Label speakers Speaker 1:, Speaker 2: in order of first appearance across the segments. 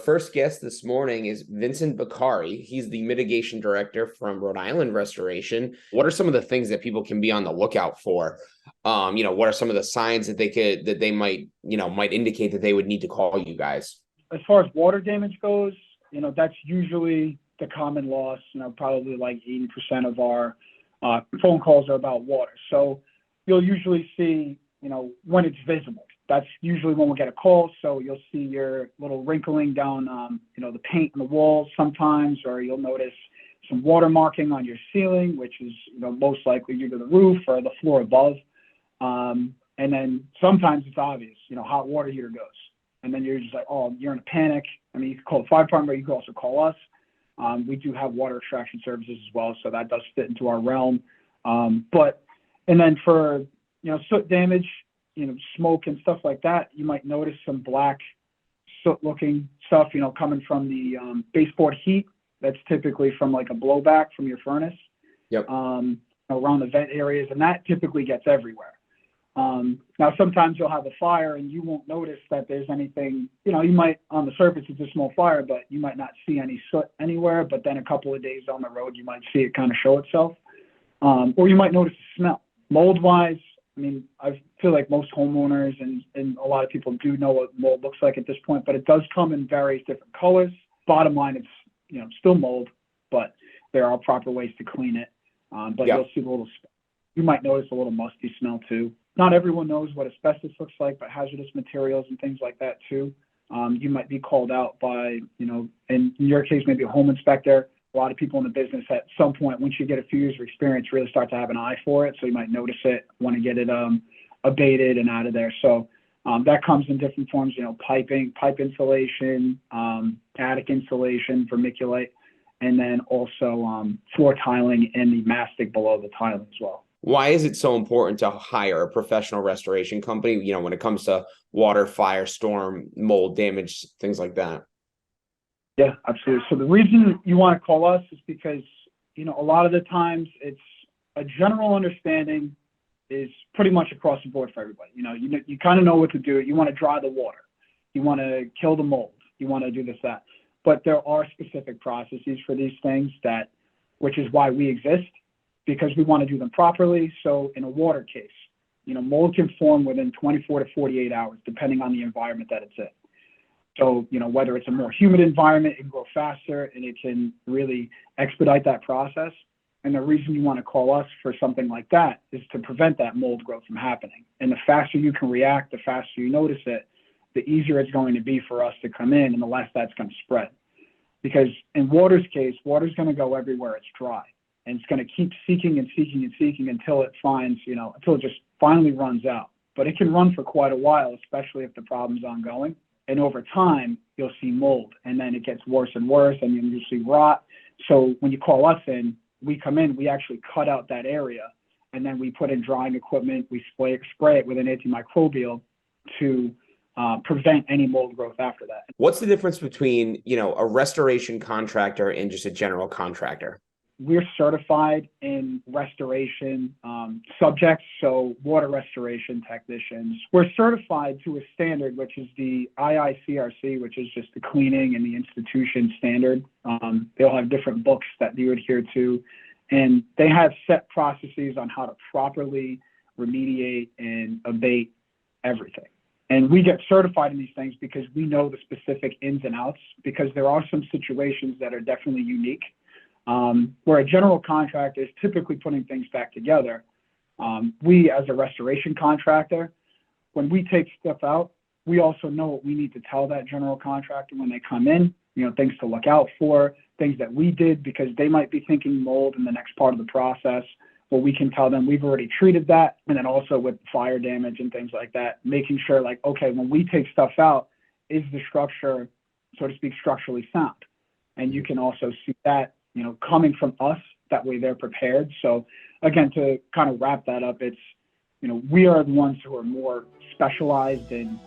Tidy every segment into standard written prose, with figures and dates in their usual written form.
Speaker 1: first guest this morning is Vincent Baccari. He's the mitigation director from Rhode Island Restoration. What are some of the things that people can be on the lookout for? What are some of the signs that they might indicate that they would need to call you guys?
Speaker 2: As far as water damage goes, that's usually the common loss. Probably like 80% of our phone calls are about water. So you'll usually see, when it's visible. That's usually when we'll get a call. So you'll see your little wrinkling down, the paint on the walls sometimes, or you'll notice some water marking on your ceiling, which is, most likely due to the roof or the floor above. And then sometimes it's obvious, hot water heater goes. And then you're just like, oh, you're in a panic. I mean, you can call the fire department, but you can also call us. We do have water extraction services as well, so that does fit into our realm. And then for, soot damage, smoke and stuff like that, you might notice some black soot-looking stuff, coming from the baseboard heat. That's typically from like a blowback from your furnace.
Speaker 1: Yep.
Speaker 2: Around the vent areas, and that typically gets everywhere. Now, sometimes you'll have a fire and you won't notice that there's anything, you might, on the surface, it's a small fire, but you might not see any soot anywhere. But then a couple of days down the road, you might see it kind of show itself. Or you might notice a smell. Mold-wise, I feel like most homeowners and a lot of people do know what mold looks like at this point, but it does come in various different colors. Bottom line, it's, still mold, but there are proper ways to clean it. But You'll see you might notice a little musty smell too. Not everyone knows what asbestos looks like, but hazardous materials and things like that too. You might be called out by, in your case, maybe a home inspector. A lot of people in the business at some point, once you get a few years of experience, really start to have an eye for it. So you might notice it, want to get it abated and out of there. So that comes in different forms, piping, pipe insulation, attic insulation, vermiculite, and then also floor tiling and the mastic below the tiling as well.
Speaker 1: Why is it so important to hire a professional restoration company, when it comes to water, fire, storm, mold damage, things like that?
Speaker 2: Yeah, absolutely. So the reason you want to call us is because, a lot of the times it's a general understanding is pretty much across the board for everybody. You kind of know what to do. You want to dry the water. You want to kill the mold. You want to do this, that. But there are specific processes for these things which is why we exist, because we want to do them properly. So in a water case, mold can form within 24 to 48 hours, depending on the environment that it's in. So, whether it's a more humid environment, it can grow faster and it can really expedite that process. And the reason you want to call us for something like that is to prevent that mold growth from happening. And the faster you can react, the faster you notice it, the easier it's going to be for us to come in and the less that's going to spread. Because in water's case, water's going to go everywhere it's dry. And it's going to keep seeking and seeking and seeking until it finds, until it just finally runs out. But it can run for quite a while, especially if the problem's ongoing. And over time, you'll see mold, and then it gets worse and worse, and you'll see rot. So when you call us in, we come in, we actually cut out that area, and then we put in drying equipment. We spray it with an antimicrobial to prevent any mold growth after that.
Speaker 1: What's the difference between, a restoration contractor and just a general contractor?
Speaker 2: We're certified in restoration subjects, so water restoration technicians. We're certified to a standard, which is the IICRC, which is just the cleaning and the institution standard. They all have different books that you adhere to, and they have set processes on how to properly remediate and abate everything. And we get certified in these things because we know the specific ins and outs, because there are some situations that are definitely unique. Where a general contractor is typically putting things back together. We, as a restoration contractor, when we take stuff out, we also know what we need to tell that general contractor when they come in, things to look out for, things that we did, because they might be thinking mold in the next part of the process. Well, we can tell them we've already treated that. And then also with fire damage and things like that, making sure okay, when we take stuff out, is the structure, so to speak, structurally sound? And you can also see that, coming from us, that way they're prepared. So again, to kind of wrap that up, it's, we are the ones who are more specialized in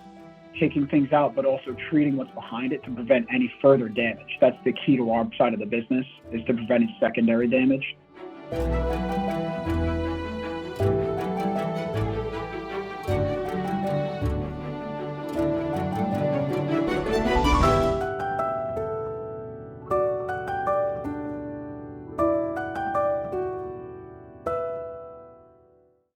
Speaker 2: taking things out, but also treating what's behind it to prevent any further damage. That's the key to our side of the business, is to prevent any secondary damage.